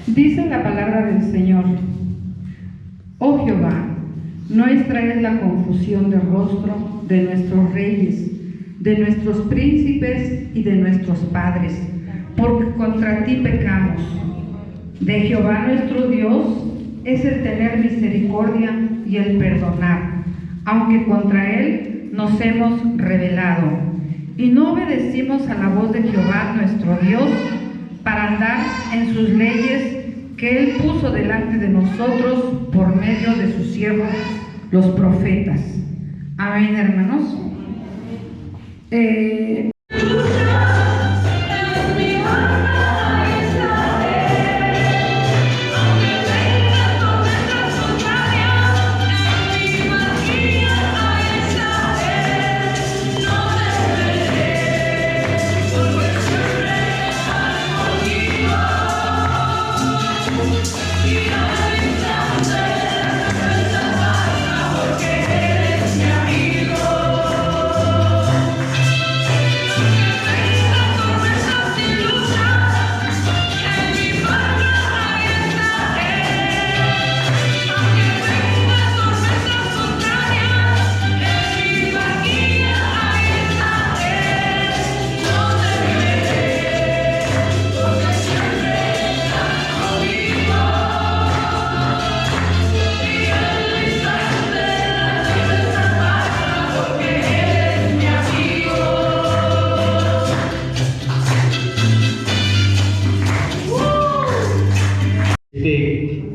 Dice la palabra del Señor: Oh Jehová, nuestra es la confusión de rostro de nuestros reyes, de nuestros príncipes y de nuestros padres, porque contra ti pecamos. De Jehová nuestro Dios es el tener misericordia y el perdonar, aunque contra él nos hemos rebelado, y no obedecimos a la voz de Jehová nuestro Dios, para andar en sus leyes que él puso delante de nosotros por medio de sus siervos los profetas. Amén, hermanos.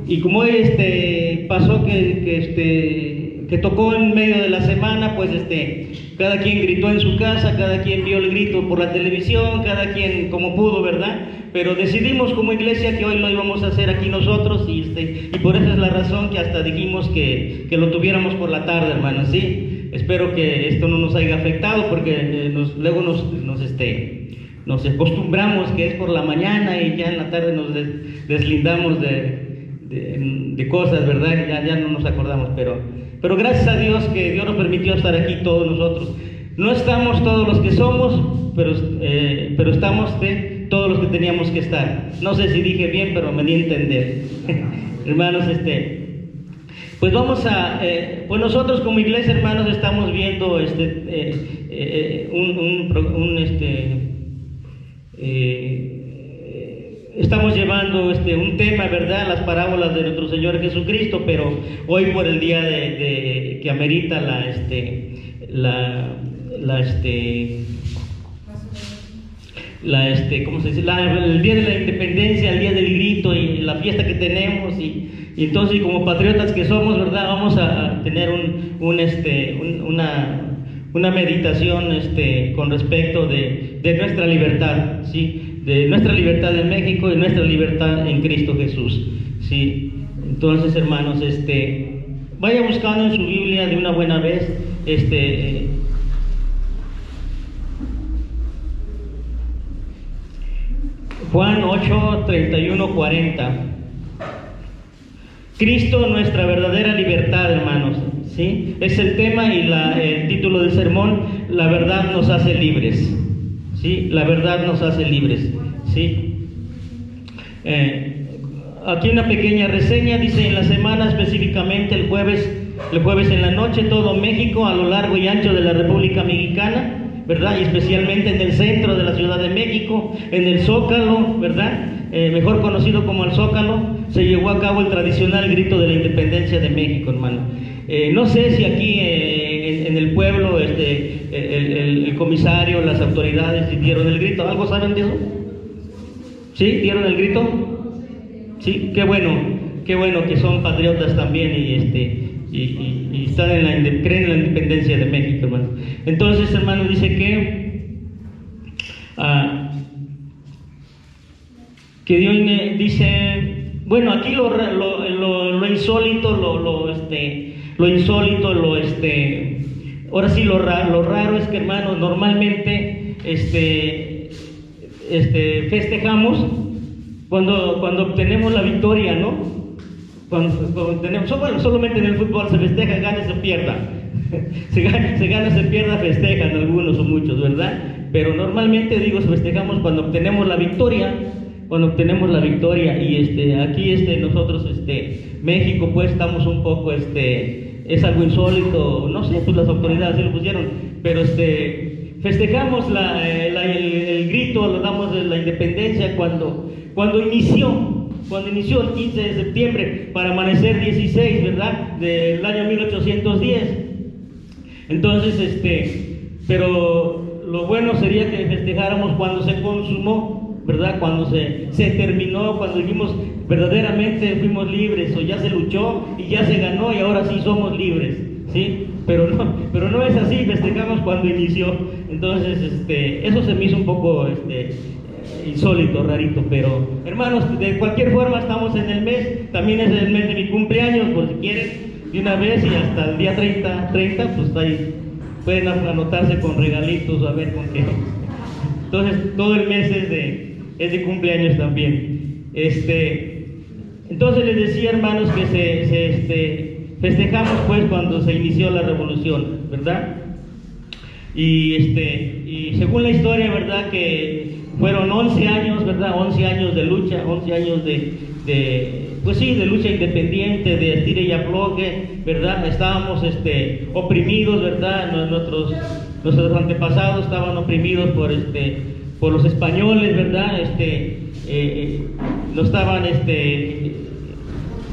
Y como pasó que tocó en medio de la semana, pues cada quien gritó en su casa, cada quien vio el grito por la televisión, cada quien como pudo, ¿verdad? Pero decidimos como iglesia que hoy lo íbamos a hacer aquí nosotros y por esa es la razón que hasta dijimos que lo tuviéramos por la tarde, hermanos, ¿sí? Espero que esto no nos haya afectado porque luego nos acostumbramos que es por la mañana y ya en la tarde nos deslindamos de cosas, ¿verdad? Ya no nos acordamos, pero gracias a Dios que Dios nos permitió estar aquí todos nosotros. No estamos todos los que somos, pero estamos todos los que teníamos que estar. No sé si dije bien, pero me di a entender. Hermanos, pues vamos a, pues nosotros como iglesia, hermanos, estamos viendo estamos llevando un tema, ¿verdad? Las parábolas de nuestro Señor Jesucristo, pero hoy por el día que amerita ¿cómo se dice? El día de la independencia, el día del grito y la fiesta que tenemos y entonces como patriotas que somos, ¿verdad? Vamos a tener una meditación con respecto de nuestra libertad, ¿sí? De nuestra libertad en México y nuestra libertad en Cristo Jesús, ¿sí? Entonces, hermanos, vaya buscando en su Biblia de una buena vez, Juan 8, 31, 40. Cristo, nuestra verdadera libertad, hermanos, ¿sí? Es el tema y el título del sermón: la verdad nos hace libres. ¿Sí? La verdad nos hace libres, ¿sí? Aquí una pequeña reseña, dice: en la semana, específicamente el jueves en la noche, todo México, a lo largo y ancho de la República Mexicana, ¿verdad? Y especialmente en el centro de la Ciudad de México, en el Zócalo, ¿verdad? Mejor conocido como el Zócalo, se llevó a cabo el tradicional grito de la independencia de México, hermano. No sé si aquí en el pueblo el comisario, las autoridades dieron el grito. ¿Algo saben de eso? ¿Sí? ¿Dieron el grito? Sí, qué bueno que son patriotas también y están creen en la independencia de México, hermano. Entonces, hermano, dice que Dios dice, bueno, aquí lo insólito, lo insólito, ahora sí lo raro es que, hermanos, normalmente festejamos cuando obtenemos la victoria, ¿no? Cuando tenemos, bueno, solamente en el fútbol se festeja, gane, se pierda. Se gana, se pierda, festejan algunos o muchos, ¿verdad? Pero normalmente, festejamos cuando obtenemos la victoria, cuando obtenemos la victoria. Y aquí nosotros, México, pues estamos un poco, es algo insólito, no sé, pues las autoridades sí lo pusieron, pero festejamos el grito, lo damos de la independencia cuando inició el 15 de septiembre para amanecer 16, ¿verdad? Del año 1810. Entonces, pero lo bueno sería que festejáramos cuando se consumó, ¿verdad? Cuando se terminó, cuando dijimos verdaderamente fuimos libres, o ya se luchó y ya se ganó y ahora sí somos libres, ¿sí? Pero no es así, festejamos cuando inició. Entonces, eso se me hizo un poco, insólito, rarito, pero hermanos, de cualquier forma estamos en el mes, también es el mes de mi cumpleaños, por si quieren, de una vez, y hasta el día 30 pues ahí pueden anotarse con regalitos, a ver con qué. Entonces, todo el mes es de cumpleaños también. Entonces les decía, hermanos, que festejamos pues cuando se inició la revolución, ¿verdad? Y según la historia, ¿verdad? Que fueron 11 años, ¿verdad? 11 años de lucha, 11 años de lucha independiente, de estira y afloje, ¿verdad? Estábamos oprimidos, ¿verdad? Nuestros antepasados estaban oprimidos por los españoles, ¿verdad? No estaban,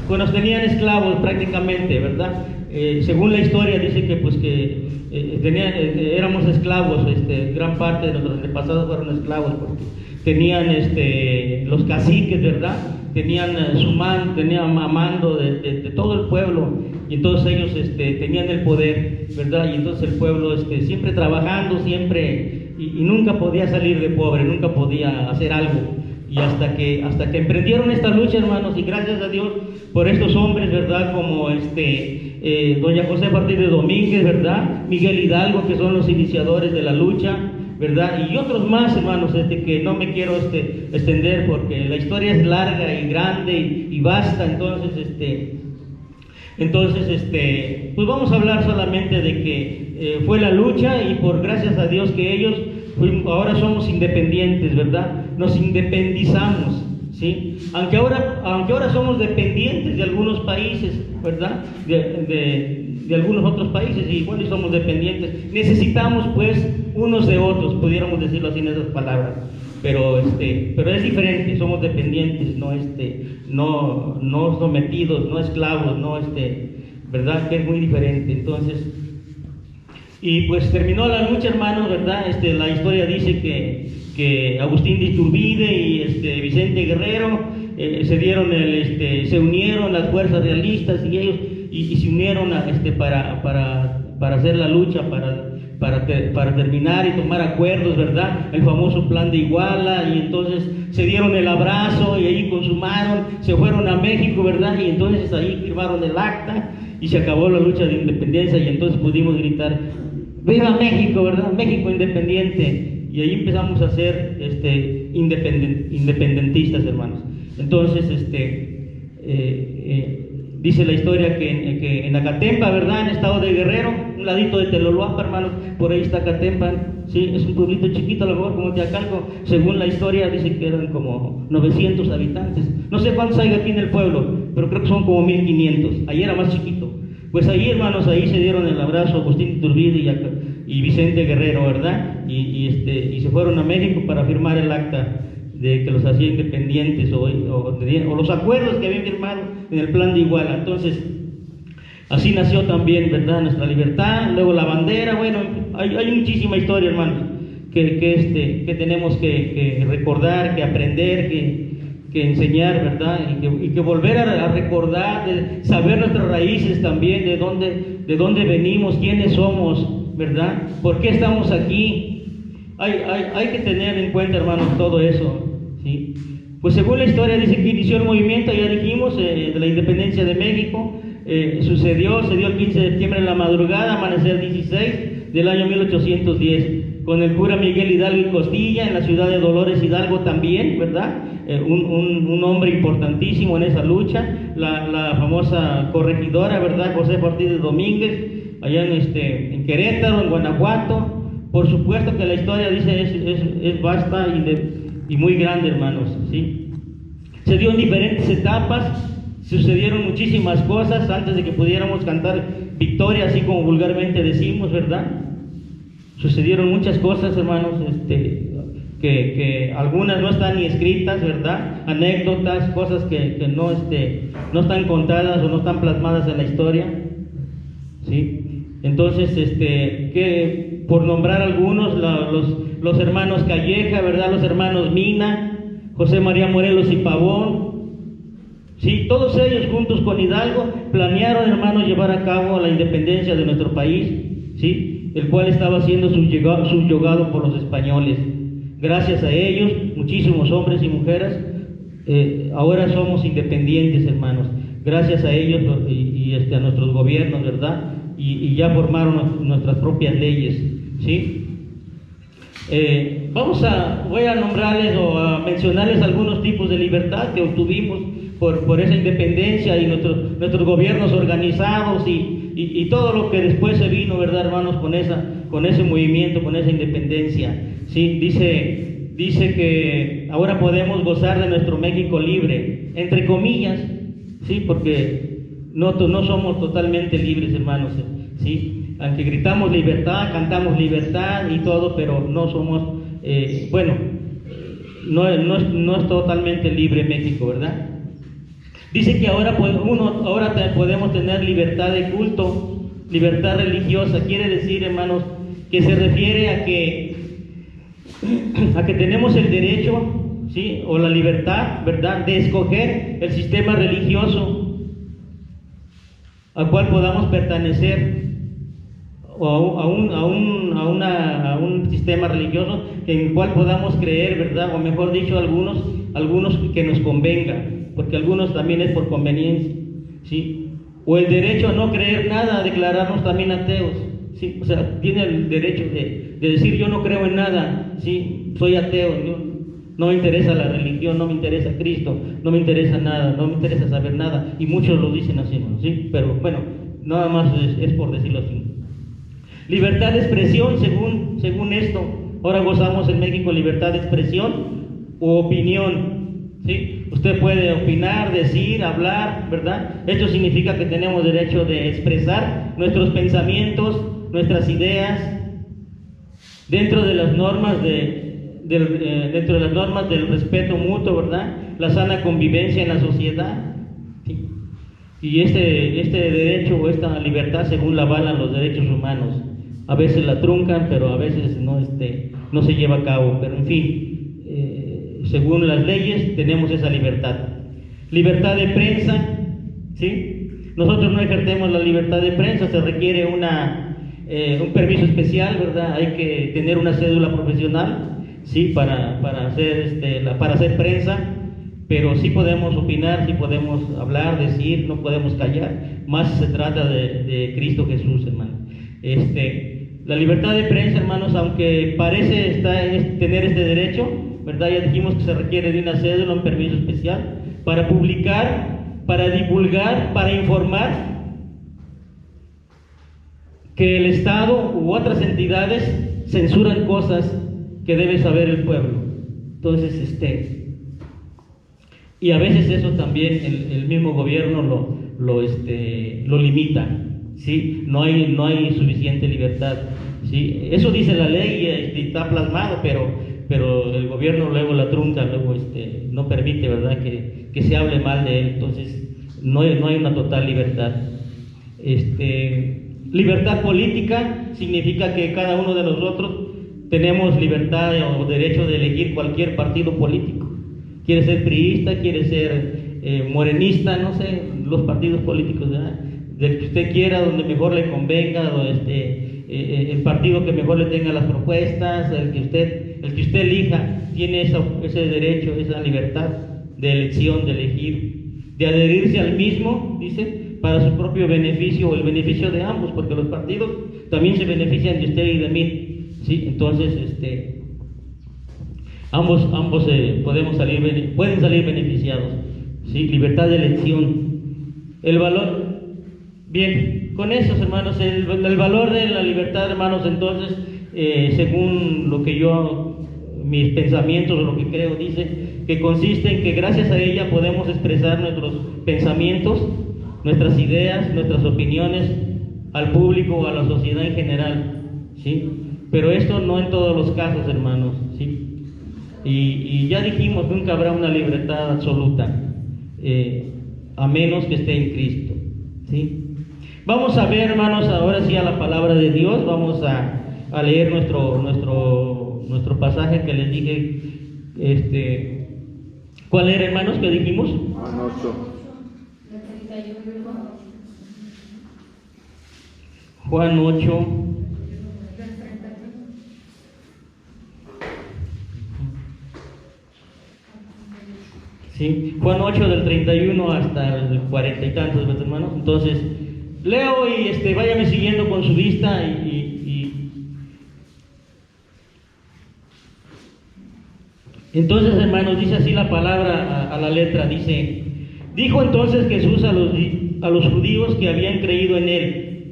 nos tenían esclavos prácticamente, ¿verdad? Según la historia dice que pues éramos esclavos, gran parte de nuestros antepasados fueron esclavos porque tenían los caciques, ¿verdad? Tenían tenían mando de todo el pueblo, y entonces ellos tenían el poder, ¿verdad? Y entonces el pueblo siempre trabajando, siempre, y nunca podía salir de pobre, nunca podía hacer algo. Y hasta que emprendieron esta lucha, hermanos, y gracias a Dios por estos hombres, ¿verdad? Como doña José Martí de Domínguez, ¿verdad? Miguel Hidalgo, que son los iniciadores de la lucha, ¿verdad? Y otros más, hermanos, que no me quiero extender porque la historia es larga y grande y vasta. Entonces, pues vamos a hablar solamente de que fue la lucha, y por gracias a Dios que ellos ahora somos independientes, ¿verdad? Nos independizamos, ¿sí? Aunque ahora somos dependientes de algunos países, ¿verdad? De algunos otros países, y igual somos dependientes. Necesitamos pues unos de otros, pudiéramos decirlo así en esas palabras. Pero es diferente, somos dependientes, no sometidos, no esclavos, ¿verdad? Que es muy diferente. Entonces, y pues terminó la lucha, hermanos, ¿verdad? La historia dice que Agustín de Iturbide y Vicente Guerrero se unieron las fuerzas realistas, y ellos se unieron para hacer la lucha, para terminar y tomar acuerdos, ¿verdad? El famoso plan de Iguala, y entonces se dieron el abrazo y ahí consumaron, se fueron a México, ¿verdad? Y entonces ahí firmaron el acta y se acabó la lucha de independencia, y entonces pudimos gritar: ¡Viva México!, ¿verdad? México independiente. Y ahí empezamos a ser independentistas, hermanos. Entonces, dice la historia que en Acatempa, ¿verdad? En el estado de Guerrero, un ladito de Teloloapa, hermanos, por ahí está Acatempa, sí, es un pueblito chiquito, a lo mejor como Teacalco. Según la historia dice que eran como 900 habitantes. No sé cuántos hay aquí en el pueblo, pero creo que son como 1500. Ahí era más chiquito. Pues ahí, hermanos, ahí se dieron el abrazo Agustín Iturbide y Vicente Guerrero, ¿verdad? Y se fueron a México para firmar el acta de que los hacía independientes, o los acuerdos que habían firmado en el plan de Iguala. Entonces, así nació también, ¿verdad?, nuestra libertad. Luego la bandera. Bueno, hay muchísima historia, hermanos, que tenemos que recordar, que aprender, que enseñar, ¿verdad? Y que volver a recordar, de saber nuestras raíces también, de dónde venimos, quiénes somos, ¿verdad? ¿Por qué estamos aquí? Hay que tener en cuenta, hermanos, todo eso, ¿sí? Pues según la historia dice que inició el movimiento, ya dijimos, de la independencia de México. Se dio el 15 de septiembre en la madrugada, amanecer 16 del año 1810, con el cura Miguel Hidalgo y Costilla, en la ciudad de Dolores Hidalgo también, ¿verdad? Un hombre importantísimo en esa lucha, la famosa corregidora, ¿verdad?, José Martí de Domínguez, allá en Querétaro, en Guanajuato. Por supuesto que la historia dice es vasta y muy grande, hermanos, ¿sí? Se dio en diferentes etapas, sucedieron muchísimas cosas antes de que pudiéramos cantar victoria, así como vulgarmente decimos, ¿verdad? Sucedieron muchas cosas, hermanos, que algunas no están ni escritas, ¿verdad? Anécdotas, cosas que no están contadas o no están plasmadas en la historia, ¿sí? Entonces, que por nombrar algunos, los hermanos Calleja, ¿verdad? Los hermanos Mina, José María Morelos y Pavón, ¿sí? Todos ellos juntos con Hidalgo planearon, hermanos, llevar a cabo la independencia de nuestro país, ¿sí? El cual estaba siendo subyugado por los españoles. Gracias a ellos, muchísimos hombres y mujeres, ahora somos independientes, hermanos. Gracias a ellos y a nuestros gobiernos, ¿verdad? Y ya formaron nuestras propias leyes, ¿sí? Voy a nombrarles o a mencionarles algunos tipos de libertad que obtuvimos por esa independencia y nuestros gobiernos organizados y todo lo que después se vino, ¿verdad, hermanos? Con ese movimiento, con esa independencia, ¿sí? Dice que ahora podemos gozar de nuestro México libre, entre comillas, ¿sí? Porque no somos totalmente libres, hermanos, ¿sí? Aunque gritamos libertad, cantamos libertad y todo, pero no somos, no es totalmente libre México, ¿verdad? Dice que ahora podemos tener libertad de culto, libertad religiosa. Quiere decir, hermanos, que se refiere a que tenemos el derecho, ¿sí? O la libertad, ¿verdad?, de escoger el sistema religioso al cual podamos pertenecer, o a un sistema religioso en el cual podamos creer, ¿verdad? O mejor dicho, algunos que nos convenga, porque algunos también es por conveniencia, ¿sí? O el derecho a no creer nada, a declararnos también ateos, ¿sí? O sea, tiene el derecho de decir yo no creo en nada, ¿sí? Soy ateo, no me interesa la religión, no me interesa Cristo, no me interesa nada, no me interesa saber nada, y muchos lo dicen así, ¿no? ¿Sí? Pero bueno, nada más es por decirlo así. Libertad de expresión, según esto, ahora gozamos en México libertad de expresión u opinión, ¿sí? Usted puede opinar, decir, hablar, ¿verdad? Esto significa que tenemos derecho de expresar nuestros pensamientos, nuestras ideas, dentro de las normas del respeto mutuo, ¿verdad? La sana convivencia en la sociedad, ¿sí? Y este derecho o esta libertad, según la avalan los derechos humanos, a veces la truncan, pero a veces no se lleva a cabo, pero en fin, según las leyes tenemos esa libertad. Libertad de prensa, ¿sí? Nosotros no ejercemos la libertad de prensa, se requiere un permiso especial, ¿verdad? Hay que tener una cédula profesional, ¿sí? Para hacer prensa, pero sí podemos opinar, sí podemos hablar, decir, no podemos callar, más se trata de Cristo Jesús, hermano. La libertad de prensa, hermanos, aunque parece tener este derecho, ¿verdad? Ya dijimos que se requiere de una cédula, un permiso especial, para publicar, para divulgar, para informar que el Estado u otras entidades censuran cosas que debe saber el pueblo. Entonces, y a veces eso también el mismo gobierno lo limita, ¿sí? No hay suficiente libertad, ¿sí? Eso dice la ley, está plasmado, pero el gobierno luego la trunca, luego no permite, ¿verdad?, que se hable mal de él. Entonces no hay una total libertad. Libertad política significa que cada uno de nosotros tenemos libertad o derecho de elegir cualquier partido político. Quiere ser priista, quiere ser morenista, no sé, los partidos políticos, ¿verdad?, del que usted quiera, donde mejor le convenga, el partido que mejor le tenga las propuestas, el que usted elija, tiene ese derecho, esa libertad de elección, de elegir, de adherirse al mismo, dice, para su propio beneficio o el beneficio de ambos, porque los partidos también se benefician de usted y de mí, ¿sí? Entonces, ambos pueden salir beneficiados, ¿sí? Libertad de elección. El valor, bien, con esos, hermanos, el valor de la libertad, hermanos, entonces, según lo que yo mis pensamientos o lo que creo, dice, que consiste en que gracias a ella podemos expresar nuestros pensamientos, nuestras ideas, nuestras opiniones al público o a la sociedad en general, ¿sí? Pero esto no en todos los casos, hermanos, ¿sí? Y ya dijimos, nunca habrá una libertad absoluta, a menos que esté en Cristo, ¿sí? Vamos a ver, hermanos, ahora sí a la palabra de Dios. Vamos a leer nuestro pasaje que les dije. ¿Cuál era, hermanos, que dijimos? Juan 8. Juan 8. ¿Sí? Juan 8 del 31 hasta el 40 y tantos, hermanos. Entonces, leo y váyame siguiendo con su vista Entonces, hermanos, dice así la palabra a la letra, dice: dijo entonces Jesús a los judíos que habían creído en él: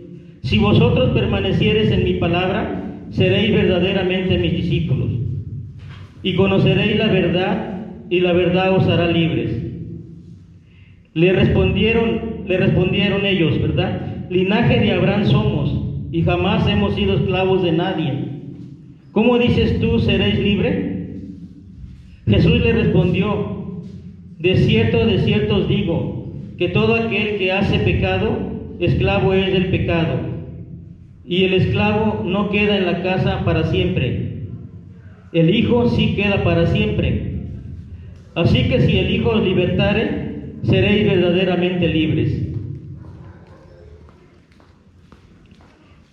si vosotros permaneciereis en mi palabra, seréis verdaderamente mis discípulos, y conoceréis la verdad, y la verdad os hará libres. Le respondieron ellos, ¿verdad? Linaje de Abraham somos, y jamás hemos sido esclavos de nadie. ¿Cómo dices tú, seréis libres? Jesús le respondió: de cierto os digo, que todo aquel que hace pecado, esclavo es del pecado. Y el esclavo no queda en la casa para siempre, el Hijo sí queda para siempre. Así que si el Hijo os libertare, seréis verdaderamente libres.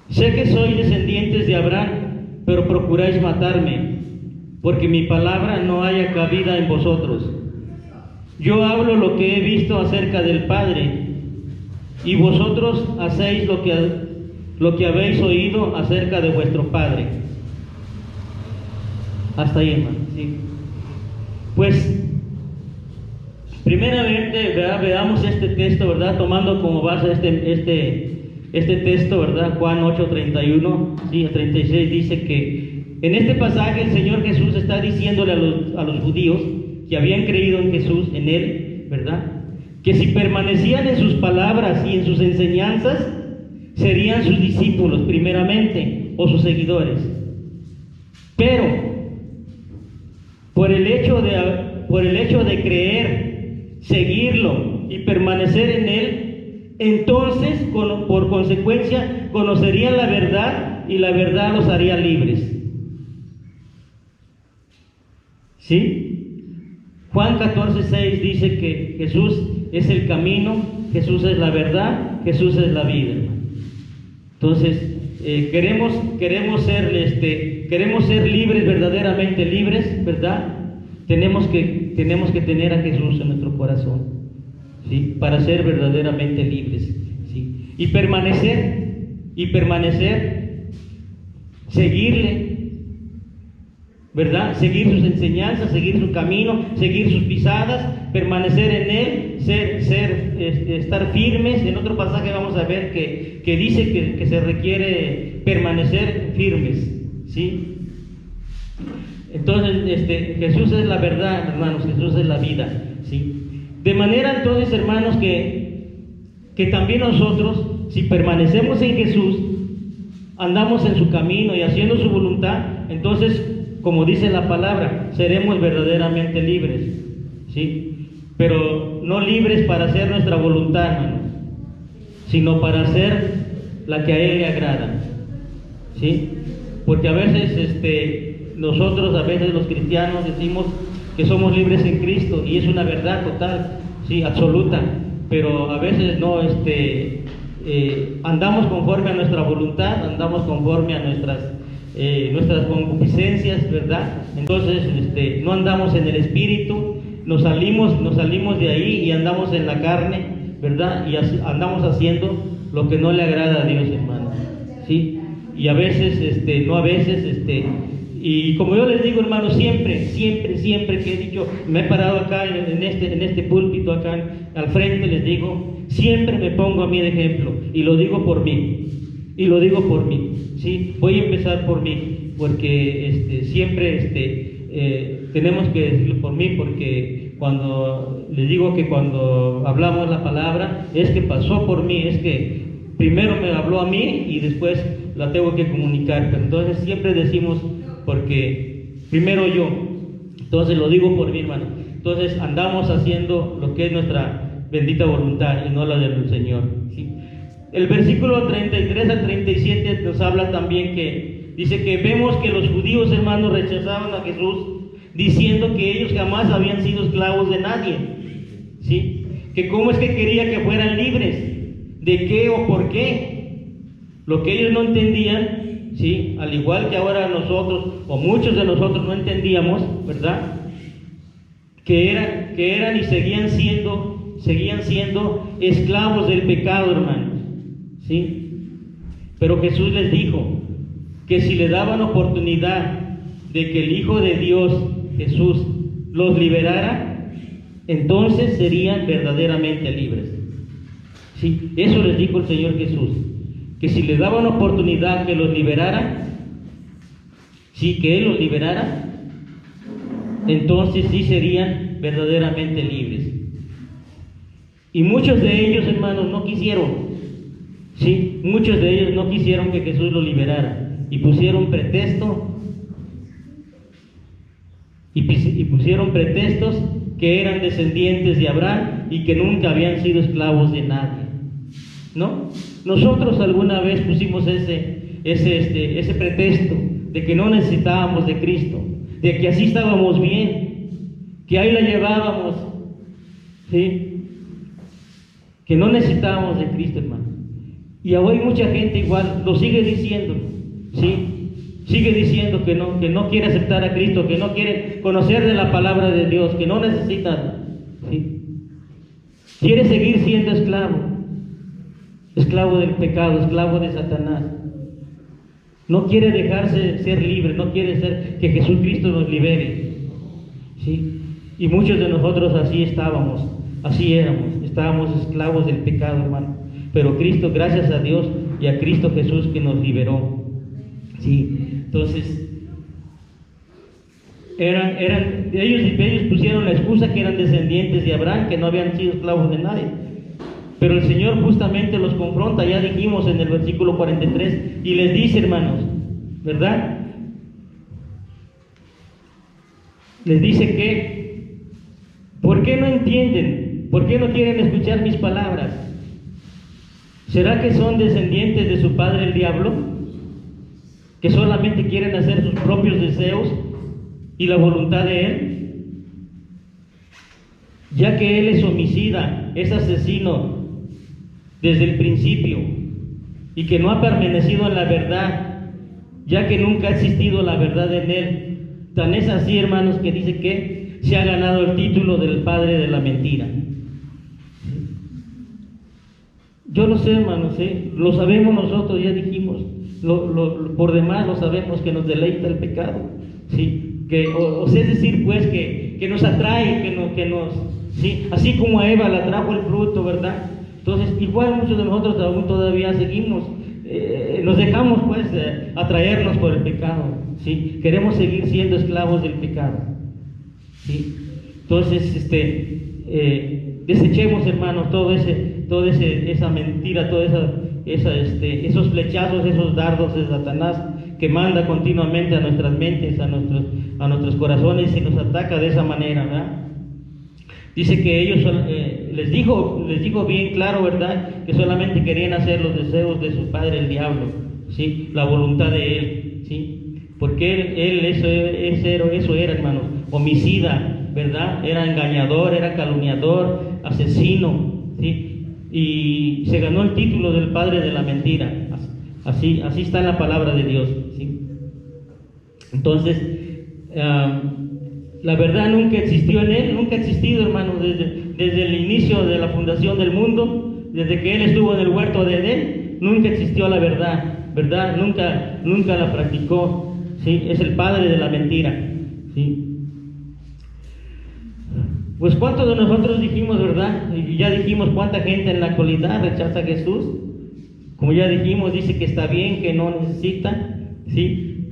Sé que sois descendientes de Abraham, pero procuráis matarme, porque mi palabra no haya cabida en vosotros. Yo hablo lo que he visto acerca del Padre, y vosotros hacéis lo que habéis oído acerca de vuestro Padre. Hasta ahí, hermano. ¿Sí? Pues, primeramente, ¿verdad? Veamos este texto, ¿verdad? Tomando como base este texto, ¿verdad? Juan 8:31, ¿sí? 36 dice que en este pasaje el Señor Jesús está diciéndole a los judíos que habían creído en Jesús, en Él, ¿verdad? Que si permanecían en sus palabras y en sus enseñanzas, serían sus discípulos primeramente, o sus seguidores. Pero, por el hecho de creer, seguirlo y permanecer en Él, entonces, por consecuencia, conocerían la verdad y la verdad los haría libres. ¿Sí? Juan 14:6 dice que Jesús es el camino, Jesús es la verdad, Jesús es la vida. Entonces, queremos ser libres, verdaderamente libres, ¿verdad? Tenemos que tener a Jesús en nuestro corazón, ¿sí? Para ser verdaderamente libres, ¿sí? Y permanecer, seguirle, ¿verdad? Seguir sus enseñanzas, seguir su camino, seguir sus pisadas, permanecer en Él, estar firmes. En otro pasaje vamos a ver que dice que se requiere permanecer firmes, ¿sí? Entonces, Jesús es la verdad, hermanos, Jesús es la vida, ¿sí? De manera, entonces, hermanos, que también nosotros, si permanecemos en Jesús, andamos en su camino y haciendo su voluntad, entonces, como dice la palabra, seremos verdaderamente libres, ¿sí? Pero no libres para hacer nuestra voluntad, hermanos, sino para hacer la que a Él le agrada, ¿sí? Porque a veces, nosotros, a veces los cristianos decimos que somos libres en Cristo, y es una verdad total, sí, absoluta, pero a veces no, andamos conforme a nuestra voluntad, andamos conforme a nuestras concupiscencias, ¿verdad? Entonces, no andamos en el Espíritu, nos salimos de ahí y andamos en la carne, ¿verdad? Y andamos haciendo lo que no le agrada a Dios, hermano, ¿sí? Y a veces, y como yo les digo, hermano, siempre que he dicho, me he parado acá en este púlpito acá al frente, les digo, siempre me pongo a mí de ejemplo, y lo digo por mí, ¿sí? Voy a empezar por mí, porque siempre tenemos que decirlo por mí, porque cuando les digo que cuando hablamos la palabra, es que pasó por mí, es que primero me habló a mí y después la tengo que comunicar. Pero entonces siempre decimos, porque primero yo, entonces lo digo por mí, hermano. Entonces andamos haciendo lo que es nuestra bendita voluntad y no la del Señor, ¿sí? El versículo 33 al 37 nos habla también que dice que vemos que los judíos, hermanos, rechazaban a Jesús diciendo que ellos jamás habían sido esclavos de nadie, ¿sí? Que cómo es que quería que fueran libres, de qué o por qué. Lo que ellos no entendían, ¿sí? Al igual que ahora nosotros, o muchos de nosotros no entendíamos, ¿verdad? Que eran y seguían siendo esclavos del pecado, hermanos, ¿sí? Pero Jesús les dijo que si le daban oportunidad de que el Hijo de Dios, Jesús, los liberara, entonces serían verdaderamente libres, ¿sí? Eso les dijo el Señor Jesús, que si le daban oportunidad que los liberara, sí, que Él los liberara, entonces sí serían verdaderamente libres. Y muchos de ellos, hermanos, no quisieron, ¿sí? Muchos de ellos no quisieron que Jesús los liberara y pusieron pretextos que eran descendientes de Abraham y que nunca habían sido esclavos de nadie, ¿no? Nosotros alguna vez pusimos ese pretexto de que no necesitábamos de Cristo, de que así estábamos bien, que ahí la llevábamos, ¿sí? Que no necesitábamos de Cristo, hermano. Y hoy mucha gente igual lo sigue diciendo, ¿sí? Sigue diciendo que no quiere aceptar a Cristo, que no quiere conocer de la palabra de Dios, que no necesita, ¿sí? Quiere seguir siendo esclavo del pecado, esclavo de Satanás. No quiere dejarse ser libre, no quiere ser que Jesucristo nos libere, ¿sí? Y muchos de nosotros así estábamos, así estábamos esclavos del pecado, hermano. Pero Cristo, gracias a Dios y a Cristo Jesús que nos liberó, ¿sí? Entonces, ellos pusieron la excusa que eran descendientes de Abraham, que no habían sido esclavos de nadie. Pero el Señor justamente los confronta, ya dijimos en el versículo 43, y les dice, hermanos, ¿verdad? Les dice que, ¿por qué no entienden? ¿Por qué no quieren escuchar mis palabras? ¿Será que son descendientes de su padre el diablo? ¿Que solamente quieren hacer sus propios deseos y la voluntad de él? Ya que él es homicida, es asesino desde el principio y que no ha permanecido en la verdad, ya que nunca ha existido la verdad en él. Tan es así, hermanos, que dice que se ha ganado el título del padre de la mentira. Yo lo sé, hermanos, lo sabemos nosotros, ya dijimos, por demás lo sabemos, que nos deleita el pecado, ¿sí? Es decir, pues, que nos atrae, ¿sí? Así como a Eva la trajo el fruto, ¿verdad? Entonces, igual muchos de nosotros aún todavía seguimos, nos dejamos, pues, atraernos por el pecado, ¿sí? Queremos seguir siendo esclavos del pecado, ¿sí? Entonces, desechemos, hermanos, esa mentira, esos flechazos, esos dardos de Satanás que manda continuamente a nuestras mentes, a nuestros corazones y nos ataca de esa manera, ¿verdad? Dice que ellos les dijo bien claro, ¿verdad? Que solamente querían hacer los deseos de su padre el diablo, ¿sí? La voluntad de él, ¿sí? Porque él eso era, hermanos, homicida, ¿verdad? Era engañador, era calumniador, asesino, ¿sí? Y se ganó el título del padre de la mentira. Así está en la palabra de Dios, ¿sí? Entonces, la verdad nunca existió en él, nunca ha existido, hermano, desde el inicio de la fundación del mundo, desde que él estuvo en el huerto de Edén, nunca existió la verdad, nunca la practicó, ¿sí? Es el padre de la mentira, ¿sí? Pues cuántos de nosotros dijimos, ¿verdad? Y ya dijimos cuánta gente en la actualidad rechaza a Jesús. Como ya dijimos, dice que está bien, que no necesita, ¿sí?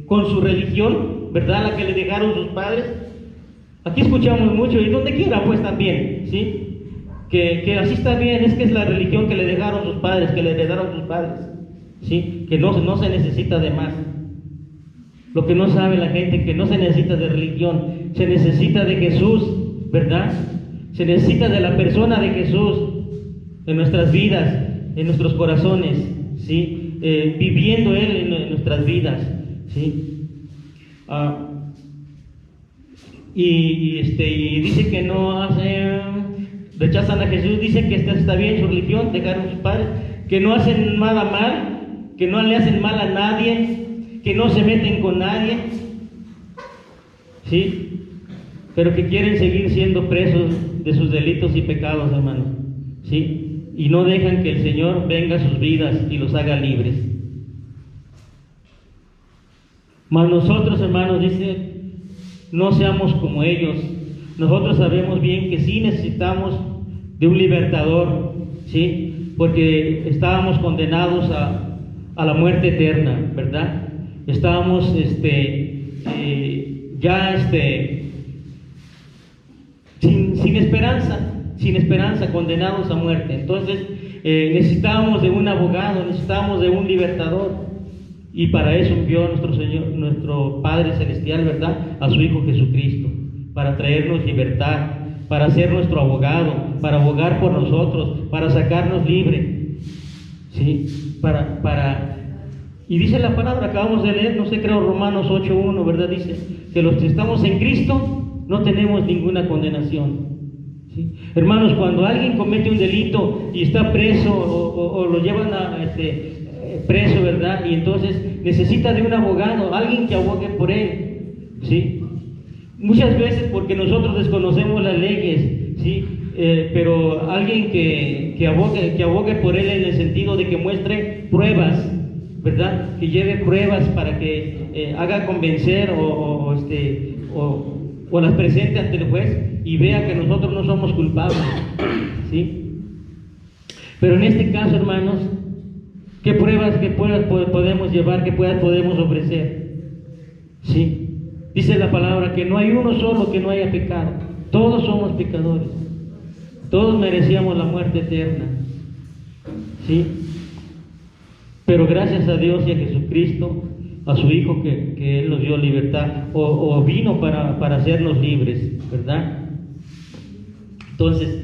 con su religión, ¿verdad? La que le dejaron sus padres. Aquí escuchamos mucho, y donde quiera pues también, ¿sí? Que así está bien, es que es la religión que le dejaron sus padres, que le heredaron sus padres, ¿sí? Que no se necesita de más. Lo que no sabe la gente, que no se necesita de religión, se necesita de Jesús, ¿verdad? Se necesita de la persona de Jesús en nuestras vidas, en nuestros corazones, ¿sí? Viviendo Él en nuestras vidas, ¿sí? Y dice que no rechazan a Jesús, dicen que está bien su religión, dejaron a sus padres, que no hacen nada mal, que no le hacen mal a nadie, que no se meten con nadie, ¿sí? Pero que quieren seguir siendo presos de sus delitos y pecados, hermano, ¿sí? Y no dejan que el Señor venga a sus vidas y los haga libres. Mas nosotros, hermanos, dice, no seamos como ellos. Nosotros sabemos bien que sí necesitamos de un libertador, ¿sí? Porque estábamos condenados a la muerte eterna, ¿verdad? Estábamos sin esperanza, condenados a muerte. Entonces necesitábamos de un abogado, necesitábamos de un libertador, y para eso envió nuestro Señor, nuestro Padre Celestial, ¿verdad?, a su Hijo Jesucristo, para traernos libertad, para ser nuestro abogado, para abogar por nosotros, para sacarnos libre, ¿sí? Y dice la palabra, acabamos de leer, no sé, creo Romanos 8:1, ¿verdad? Dice que los que estamos en Cristo no tenemos ninguna condenación, ¿sí? Hermanos, cuando alguien comete un delito y está preso o lo llevan preso, ¿verdad? Y entonces necesita de un abogado, alguien que abogue por él, ¿sí? Muchas veces porque nosotros desconocemos las leyes, ¿sí? Pero alguien que abogue por él en el sentido de que muestre pruebas, ¿verdad? Que lleve pruebas para que haga convencer o las presente ante el juez y vea que nosotros no somos culpables, ¿sí? Pero en este caso, hermanos, ¿qué pruebas podemos llevar, qué pruebas podemos ofrecer? ¿Sí? Dice la palabra que no hay uno solo que no haya pecado. Todos somos pecadores. Todos merecíamos la muerte eterna, ¿sí? Pero gracias a Dios y a Jesucristo, a su Hijo, que Él nos dio libertad, o vino para hacernos libres, ¿verdad? Entonces,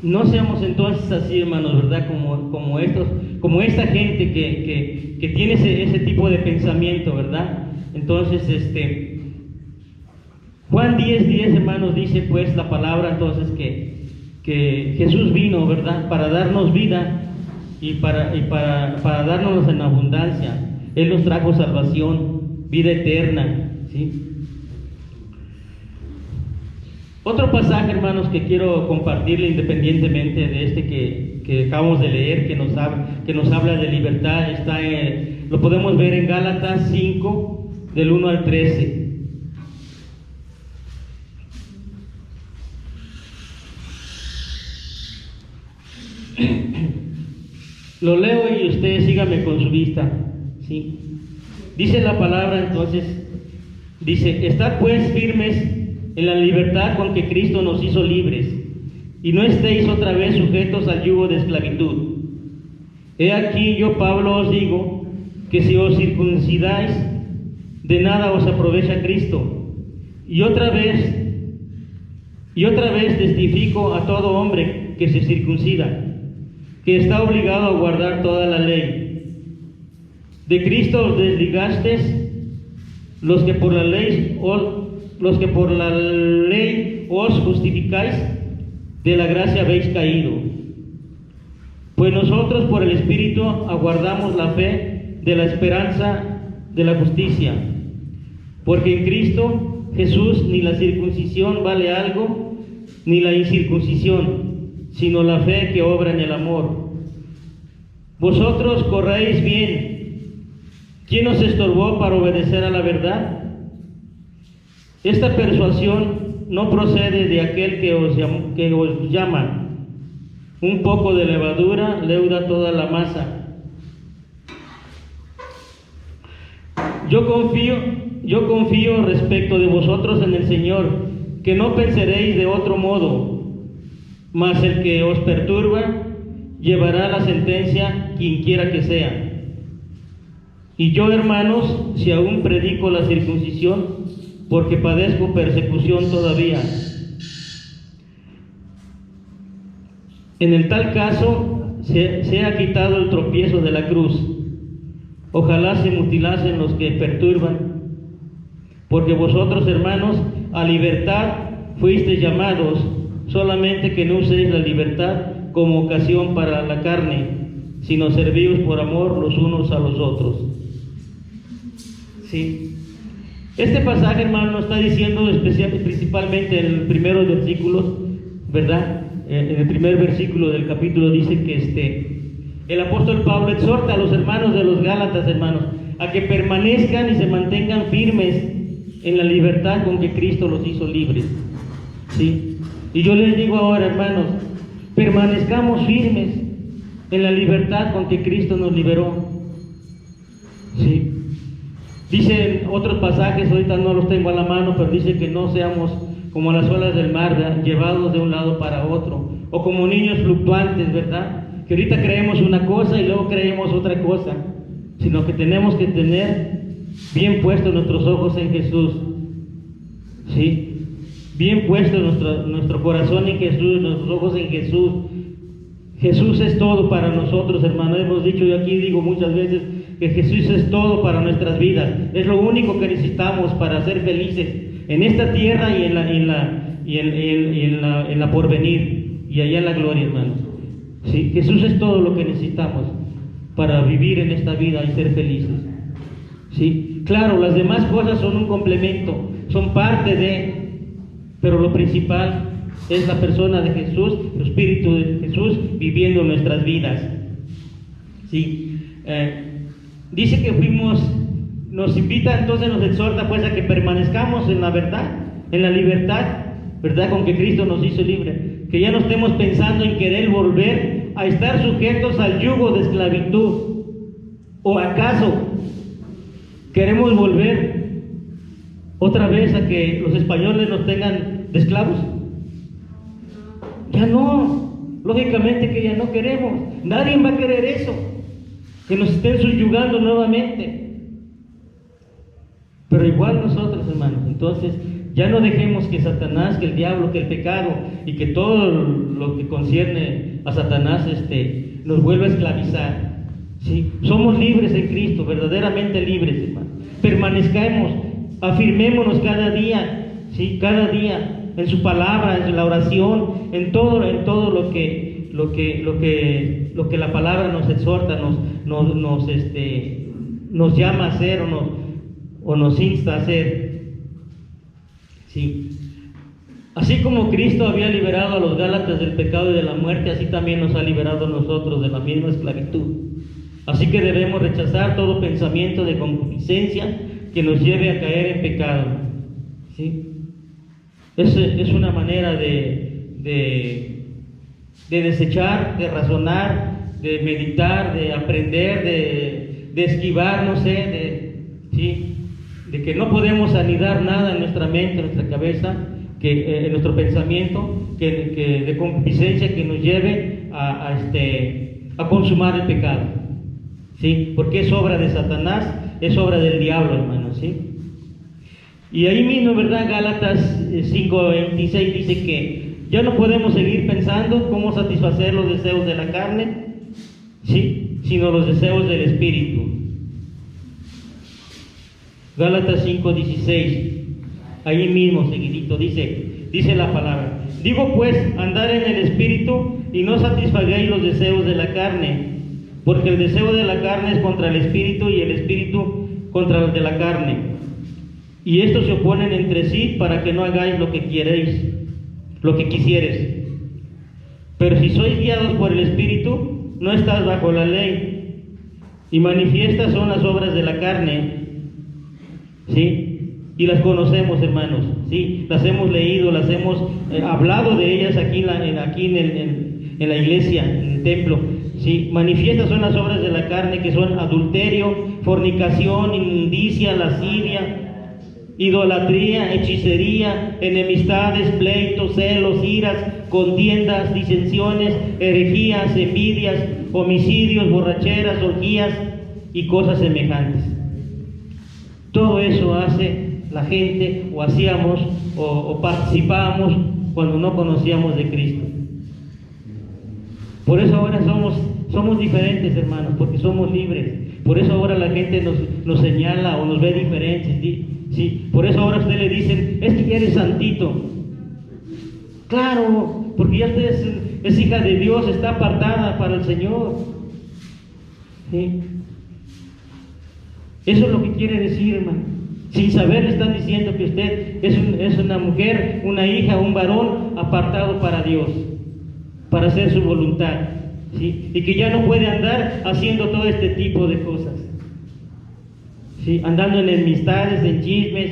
no seamos entonces así, hermanos, ¿verdad? Como esta gente que tiene ese tipo de pensamiento, ¿verdad? Entonces, Juan 10:10, hermanos, dice pues la palabra entonces que Jesús vino, ¿verdad?, para darnos vida y para darnos en abundancia. Él nos trajo salvación, vida eterna, ¿sí? Otro pasaje, hermanos, que quiero compartirle independientemente de que acabamos de leer, que nos habla de libertad, lo podemos ver en Gálatas 5, del 1 al 13. Lo leo y usted sígame con su vista, ¿sí? Dice la palabra entonces, dice: estad pues firmes en la libertad con que Cristo nos hizo libres, y no estéis otra vez sujetos al yugo de esclavitud. He aquí yo, Pablo, os digo que si os circuncidáis, de nada os aprovecha Cristo. Y otra vez testifico a todo hombre que se circuncida, que está obligado a guardar toda la ley. De Cristo os desligasteis, los que por la ley os justificáis, de la gracia habéis caído. Pues nosotros por el Espíritu aguardamos la fe de la esperanza de la justicia. Porque en Cristo Jesús ni la circuncisión vale algo, ni la incircuncisión, sino la fe que obra en el amor. Vosotros corréis bien. ¿Quién os estorbó para obedecer a la verdad? Esta persuasión no procede de aquel que os llama. Un poco de levadura leuda toda la masa. Yo confío respecto de vosotros en el Señor, que no pensaréis de otro modo, mas el que os perturba llevará la sentencia quien quiera que sea. Y yo, hermanos, si aún predico la circuncisión, porque padezco persecución todavía. En el tal caso se ha quitado el tropiezo de la cruz. Ojalá se mutilasen los que perturban, porque vosotros, hermanos, a libertad fuisteis llamados, solamente que no uséis la libertad como ocasión para la carne, sino servíos por amor los unos a los otros. Sí. Este pasaje, hermano, nos está diciendo principalmente en el primeros versículos, ¿verdad? En el primer versículo del capítulo dice que el apóstol Pablo exhorta a los hermanos de los Gálatas, hermanos, a que permanezcan y se mantengan firmes en la libertad con que Cristo los hizo libres. ¿Sí? Y yo les digo ahora, hermanos, permanezcamos firmes en la libertad con que Cristo nos liberó. ¿Sí? Dice en otros pasajes, ahorita no los tengo a la mano, pero dice que no seamos como las olas del mar, ¿verdad?, llevados de un lado para otro, o como niños fluctuantes, ¿verdad?, que ahorita creemos una cosa y luego creemos otra cosa, sino que tenemos que tener bien puestos nuestros ojos en Jesús, ¿sí? Bien puesto nuestro corazón en Jesús, nuestros ojos en Jesús. Jesús es todo para nosotros, hermano. Hemos dicho, yo aquí digo muchas veces, que Jesús es todo para nuestras vidas. Es lo único que necesitamos para ser felices en esta tierra y en la porvenir y allá en la gloria, hermanos. ¿Sí? Jesús es todo lo que necesitamos para vivir en esta vida y ser felices. ¿Sí? Claro, las demás cosas son un complemento, son parte de, pero lo principal es la persona de Jesús, el Espíritu de Jesús viviendo en nuestras vidas. ¿Sí? Dice que nos invita, entonces nos exhorta pues a que permanezcamos en la verdad, en la libertad, ¿verdad?, con que Cristo nos hizo libre, que ya no estemos pensando en querer volver a estar sujetos al yugo de esclavitud. ¿O acaso queremos volver otra vez a que los españoles nos tengan de esclavos? Ya no, lógicamente que ya no queremos. Nadie va a querer eso, que nos estén subyugando nuevamente. Pero igual nosotros, hermanos, entonces ya no dejemos que Satanás, que el diablo, que el pecado y que todo lo que concierne a Satanás nos vuelva a esclavizar. ¿Sí? Somos libres en Cristo, verdaderamente libres, hermanos. Permanezcamos, afirmémonos cada día, ¿sí?, cada día en su palabra, en la oración, en todo lo que la palabra nos exhorta, nos llama a hacer o nos insta a hacer. Sí. Así como Cristo había liberado a los Gálatas del pecado y de la muerte, así también nos ha liberado a nosotros de la misma esclavitud. Así que debemos rechazar todo pensamiento de concupiscencia que nos lleve a caer en pecado. ¿Sí? Es una manera de desechar, de razonar, de meditar, de aprender, de esquivar, no sé, ¿sí?, de que no podemos anidar nada en nuestra mente, en nuestra cabeza, en nuestro pensamiento, que de concupiscencia que nos lleve a consumar el pecado, ¿sí? Porque es obra de Satanás, es obra del diablo, hermanos, ¿sí? Y ahí mismo, ¿verdad?, Gálatas 5:26 dice que ya no podemos seguir pensando cómo satisfacer los deseos de la carne, ¿sí?, sino los deseos del Espíritu. Gálatas 5:16, ahí mismo seguidito dice la palabra: digo pues, andar en el Espíritu y no satisfagáis los deseos de la carne, porque el deseo de la carne es contra el Espíritu y el Espíritu contra el de la carne, y estos se oponen entre sí para que no hagáis lo que quisieres. Pero si sois guiados por el Espíritu, no estás bajo la ley, y manifiestas son las obras de la carne, ¿sí? Y las conocemos, hermanos, ¿sí? Las hemos leído, las hemos hablado de ellas aquí en la iglesia, en el templo. ¿Sí? Manifiestas son las obras de la carne, que son adulterio, fornicación, inmundicia, lascivia, idolatría, hechicería, enemistades, pleitos, celos, iras, contiendas, disensiones, herejías, envidias, homicidios, borracheras, orgías y cosas semejantes. Todo eso hace la gente, o hacíamos, o participábamos cuando no conocíamos de Cristo. Por eso ahora somos diferentes, hermanos, porque somos libres. Por eso ahora la gente nos señala o nos ve diferentes. ¿Sí? Por eso ahora a usted le dicen, es que ya eres santito. Claro, porque ya usted es hija de Dios, está apartada para el Señor. ¿Sí? Eso es lo que quiere decir, hermano. Sin saber le están diciendo que usted es una mujer, una hija, un varón apartado para Dios, para hacer su voluntad. ¿Sí? Y que ya no puede andar haciendo todo este tipo de cosas. ¿Sí? Andando en enemistades, en chismes,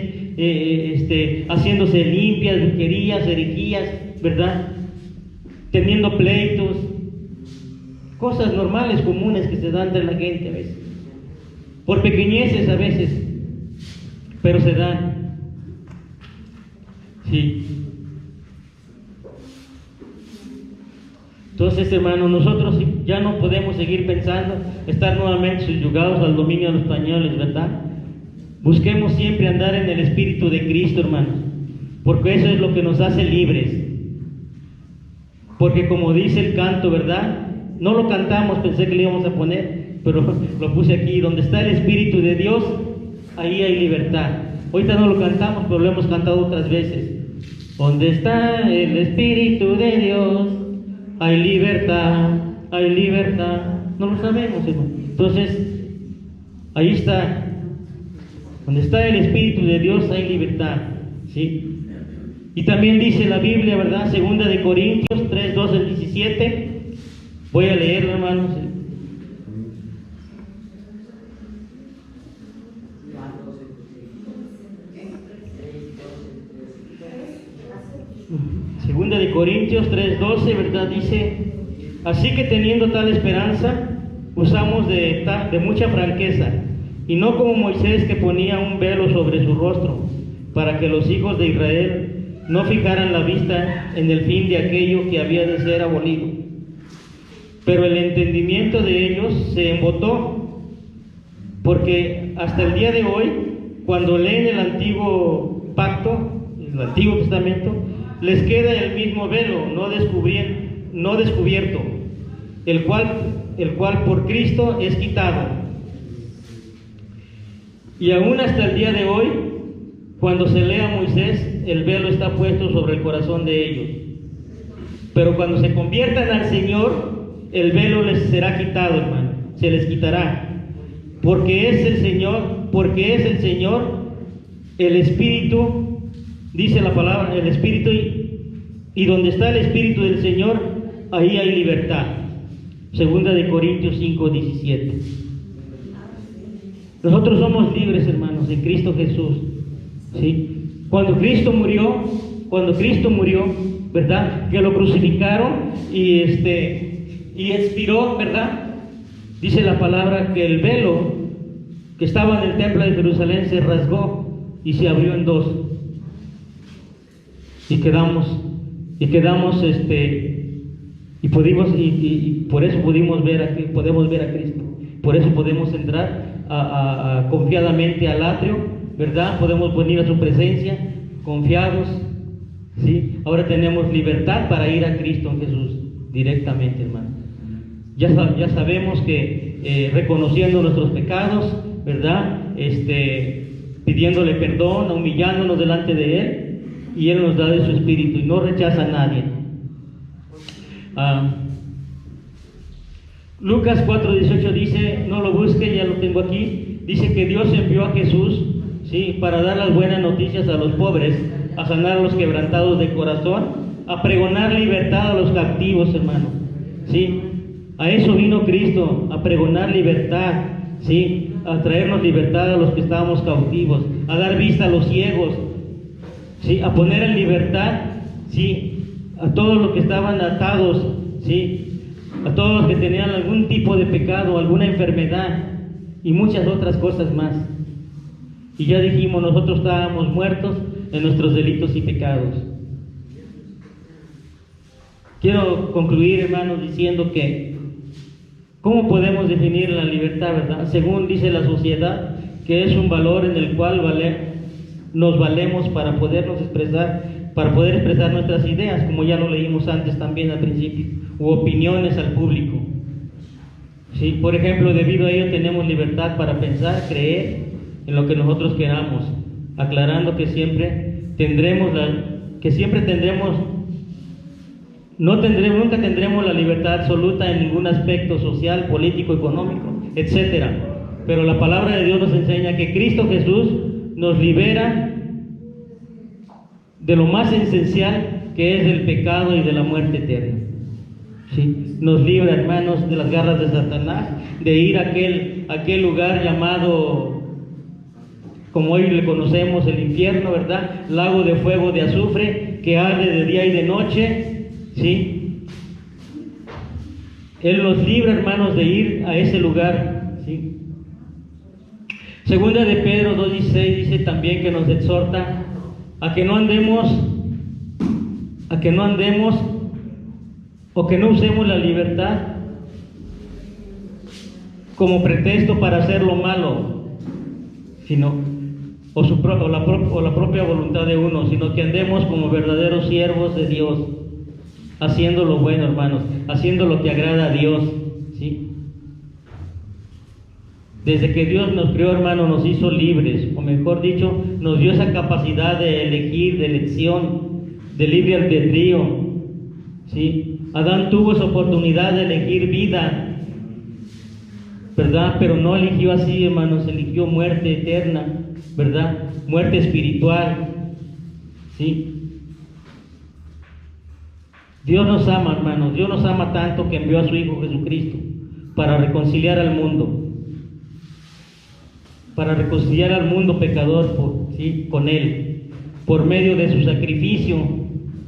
haciéndose limpias, brujerías, herejías, ¿verdad? Teniendo pleitos, cosas normales, comunes que se dan entre la gente a veces, por pequeñeces a veces, pero se dan. Sí. Entonces, hermano, nosotros ya no podemos seguir pensando, estar nuevamente subyugados al dominio de los españoles, ¿verdad? Busquemos siempre andar en el Espíritu de Cristo, hermanos, porque eso es lo que nos hace libres. Porque como dice el canto, ¿verdad? No lo cantamos, pensé que le íbamos a poner, pero lo puse aquí: donde está el Espíritu de Dios, ahí hay libertad. Ahorita no lo cantamos, pero lo hemos cantado otras veces. Donde está el Espíritu de Dios, hay libertad, hay libertad. No lo sabemos, hermano. Entonces, ahí está. Donde está el Espíritu de Dios hay libertad. ¿Sí? Y también dice la Biblia, ¿verdad? 2 Corintios 3, 12 al 17. Voy a leerlo, hermanos. 2 Corintios 3:12, ¿verdad? Dice: así que teniendo tal esperanza, usamos de mucha franqueza, y no como Moisés, que ponía un velo sobre su rostro, para que los hijos de Israel no fijaran la vista en el fin de aquello que había de ser abolido. Pero el entendimiento de ellos se embotó, porque hasta el día de hoy, cuando leen el antiguo pacto, el Antiguo Testamento, les queda el mismo velo no descubierto, el cual por Cristo es quitado. Y aún hasta el día de hoy, cuando se lee a Moisés, el velo está puesto sobre el corazón de ellos. Pero cuando se conviertan al Señor, el velo les será quitado, hermano, se les quitará, porque es el Señor, el Espíritu. Dice la palabra, el Espíritu, y donde está el Espíritu del Señor, ahí hay libertad. 2 Corintios 5:17. Nosotros somos libres, hermanos, en Cristo Jesús. ¿Sí? Cuando Cristo murió, ¿verdad? Que lo crucificaron y expiró, ¿verdad? Dice la palabra que el velo que estaba en el templo de Jerusalén se rasgó y se abrió en dos. Y quedamos y por eso podemos ver a Cristo. Por eso podemos entrar confiadamente al atrio, ¿verdad? Podemos venir a su presencia confiados. ¿Sí? Ahora tenemos libertad para ir a Cristo en Jesús directamente, hermano. Ya sabemos que reconociendo nuestros pecados, ¿verdad? Pidiéndole perdón, humillándonos delante de Él, y Él nos da de su Espíritu y no rechaza a nadie. Lucas 4:18 dice, no lo busque, ya lo tengo aquí, dice que Dios envió a Jesús, ¿sí?, para dar las buenas noticias a los pobres, a sanar a los quebrantados de corazón, a pregonar libertad a los cautivos, hermano. ¿Sí? A eso vino Cristo, a pregonar libertad, ¿sí?, a traernos libertad a los que estábamos cautivos, a dar vista a los ciegos, ¿sí?, a poner en libertad, ¿sí?, a todos los que estaban atados, ¿sí? A todos los que tenían algún tipo de pecado, alguna enfermedad y muchas otras cosas más. Y ya dijimos, nosotros estábamos muertos en nuestros delitos y pecados. Quiero concluir, hermanos, diciendo que ¿cómo podemos definir la libertad, verdad? Según dice la sociedad, que es un valor en el cual nos valemos para podernos expresar, para poder expresar nuestras ideas, como ya lo leímos antes también al principio, u opiniones al público. ¿Sí? Por ejemplo, debido a ello tenemos libertad para pensar, creer en lo que nosotros queramos, aclarando que nunca tendremos la libertad absoluta en ningún aspecto social, político, económico, etc. Pero la palabra de Dios nos enseña que Cristo Jesús nos libera de lo más esencial, que es del pecado y de la muerte eterna. ¿Sí? Nos libra, hermanos, de las garras de Satanás, de ir a aquel lugar llamado, como hoy le conocemos, el infierno, ¿verdad? Lago de fuego de azufre, que arde de día y de noche, ¿sí? Él nos libra, hermanos, de ir a ese lugar, ¿sí? Segunda de Pedro 2:16 dice también que nos exhorta a que no andemos o que no usemos la libertad como pretexto para hacer lo malo, o la propia voluntad de uno, sino que andemos como verdaderos siervos de Dios, haciendo lo bueno, hermanos, haciendo lo que agrada a Dios, ¿sí? Desde que Dios nos creó, hermanos, nos hizo libres, o mejor dicho, nos dio esa capacidad de elegir, de elección, de libre albedrío, ¿sí? Adán tuvo esa oportunidad de elegir vida, ¿verdad? Pero no eligió así, hermanos, eligió muerte eterna, ¿verdad? Muerte espiritual, ¿sí? Dios nos ama, hermanos, Dios nos ama tanto que envió a su Hijo Jesucristo para reconciliar al mundo, pecador, ¿sí? Con Él, por medio de su sacrificio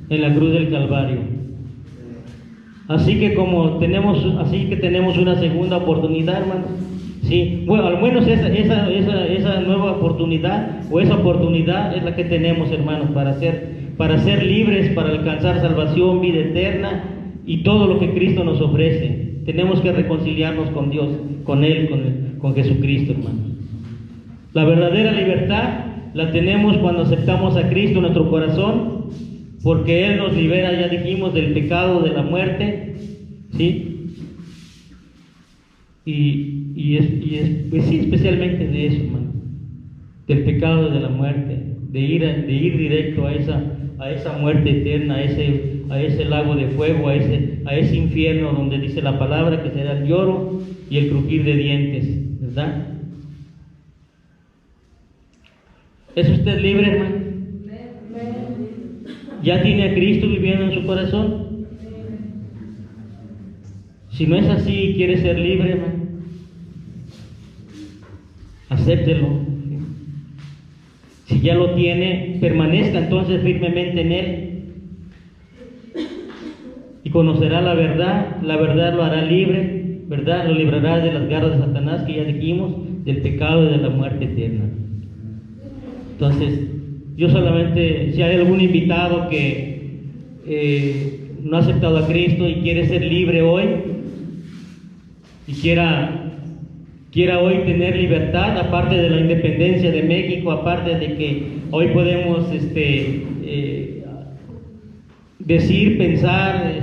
en la cruz del Calvario. Así que tenemos una segunda oportunidad, hermanos. Sí, bueno, al menos esa nueva oportunidad, o esa oportunidad es la que tenemos, hermanos, para ser libres, para alcanzar salvación, vida eterna y todo lo que Cristo nos ofrece. Tenemos que reconciliarnos con Dios, con Él, con Jesucristo, hermanos. La verdadera libertad la tenemos cuando aceptamos a Cristo en nuestro corazón, porque Él nos libera, ya dijimos, del pecado, de la muerte, ¿sí? Pues sí, especialmente de eso, hermano, del pecado, de la muerte, de ir directo a esa muerte eterna, a ese lago de fuego, a ese infierno donde dice la palabra que será el lloro y el crujir de dientes, ¿verdad? ¿Es usted libre, hermano? ¿Ya tiene a Cristo viviendo en su corazón? Si no es así y quiere ser libre, hermano, acéptelo. Si ya lo tiene, permanezca entonces firmemente en Él y conocerá la verdad lo hará libre, ¿verdad? Lo librará de las garras de Satanás, que ya dijimos, del pecado y de la muerte eterna. Entonces, yo solamente, si hay algún invitado que no ha aceptado a Cristo y quiere ser libre hoy, y quiera hoy tener libertad, aparte de la independencia de México, aparte de que hoy podemos decir, pensar,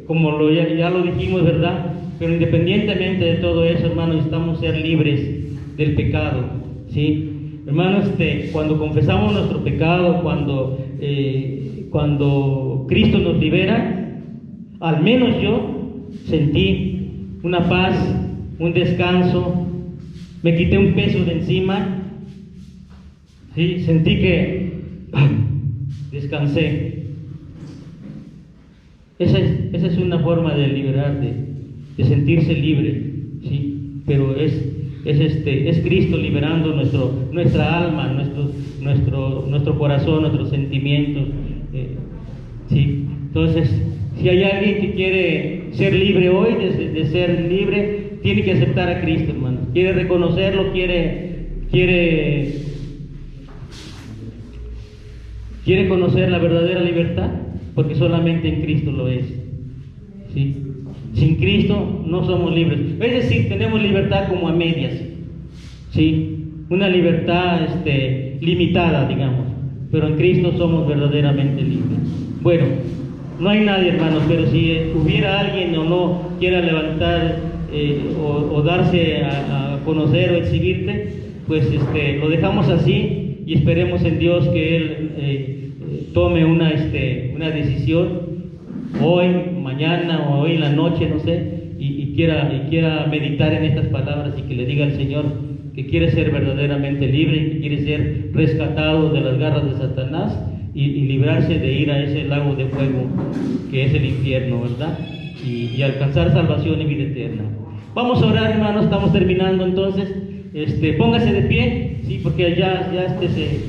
como ya lo dijimos, ¿verdad? Pero independientemente de todo eso, hermanos, necesitamos ser libres del pecado, ¿sí? Hermanos, cuando confesamos nuestro pecado, cuando Cristo nos libera, al menos yo sentí una paz, un descanso, me quité un peso de encima, ¿sí? Sentí que descansé. Esa es una forma de liberar, de sentirse libre, ¿sí? Pero es Cristo liberando nuestra alma, nuestro corazón, nuestros sentimientos, ¿sí? Entonces, Si hay alguien que quiere ser libre hoy, de ser libre, tiene que aceptar a Cristo, hermano. Quiere reconocerlo, quiere conocer la verdadera libertad, porque solamente en Cristo lo es. ¿Sí? Sin Cristo no somos libres. Es decir, tenemos libertad como a medias. ¿Sí? Una libertad limitada, digamos. Pero en Cristo somos verdaderamente libres. Bueno, no hay nadie, hermanos, pero si hubiera alguien o no quiera levantar o darse a conocer o exhibirte, pues lo dejamos así y esperemos en Dios que Él tome una decisión hoy, mañana o hoy en la noche, no sé, y quiera meditar en estas palabras y que le diga al Señor que quiere ser verdaderamente libre y que quiere ser rescatado de las garras de Satanás y librarse de ir a ese lago de fuego que es el infierno, ¿verdad? Y alcanzar salvación y vida eterna. Vamos a orar, hermanos, estamos terminando entonces. Póngase de pie, sí, porque ya se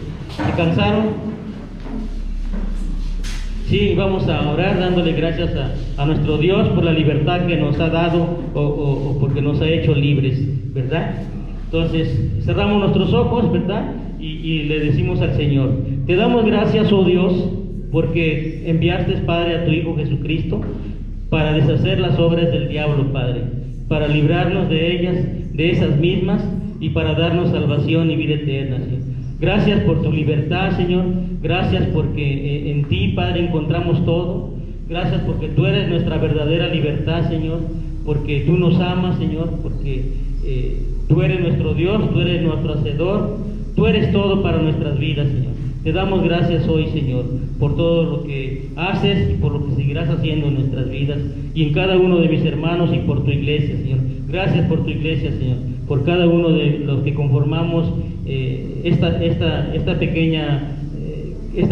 cansaron. Sí, vamos a orar dándole gracias a nuestro Dios por la libertad que nos ha dado o porque nos ha hecho libres, ¿verdad? Entonces, cerramos nuestros ojos, ¿verdad? Y le decimos al Señor, te damos gracias, oh Dios, porque enviaste, Padre, a tu Hijo Jesucristo para deshacer las obras del diablo, Padre, para librarnos de ellas, de esas mismas, y para darnos salvación y vida eterna, Señor. Gracias por tu libertad, Señor. Gracias porque en ti, Padre, encontramos todo. Gracias porque tú eres nuestra verdadera libertad, Señor. Porque tú nos amas, Señor. Porque tú eres nuestro Dios, tú eres nuestro Hacedor. Tú eres todo para nuestras vidas, Señor. Te damos gracias hoy, Señor, por todo lo que haces y por lo que seguirás haciendo en nuestras vidas y en cada uno de mis hermanos y por tu iglesia, Señor. Gracias por tu iglesia, Señor, por cada uno de los que conformamos esta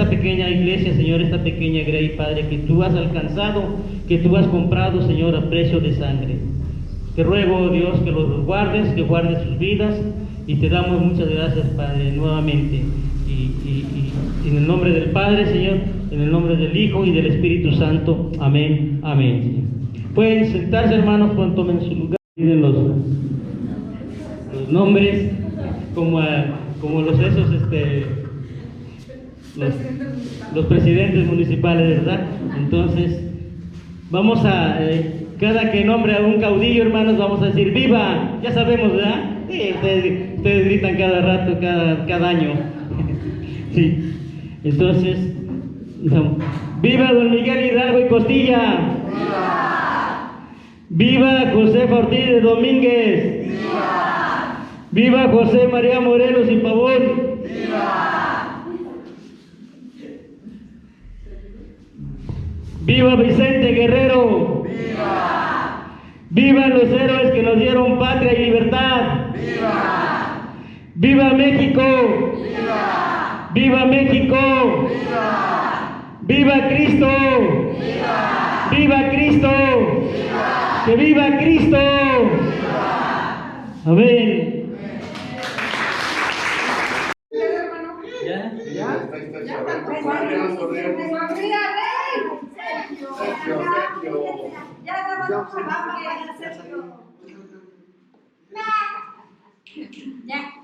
pequeña iglesia, Señor, esta pequeña grey, Padre, que tú has alcanzado, que tú has comprado, Señor, a precio de sangre. Te ruego, Dios, que los guardes, que guardes sus vidas, y te damos muchas gracias, Padre, nuevamente. Y en el nombre del Padre, Señor, en el nombre del Hijo y del Espíritu Santo. Amén, amén, Señor. Pueden sentarse, hermanos, cuando tomen su lugar. Tienen los nombres como los presidentes municipales, ¿verdad? Entonces, vamos a, cada que nombre a un caudillo, hermanos, vamos a decir ¡viva! Ya sabemos, ¿verdad? Sí, ustedes gritan cada rato, cada año. Sí. Entonces, ¡viva don Miguel Hidalgo y Costilla! ¡Viva Josefa Ortiz de Domínguez! ¡Viva! ¡Viva José María Morelos y Pavón! ¡Viva! ¡Viva Vicente Guerrero! ¡Viva! ¡Vivan los héroes que nos dieron patria y libertad! ¡Viva! ¡Viva México! ¡Viva! ¡Viva México! ¡Viva! ¡Viva Cristo! ¡Viva! ¡Viva Cristo! ¡Viva! ¡Que viva Cristo! ¡Viva! Amén. Ya.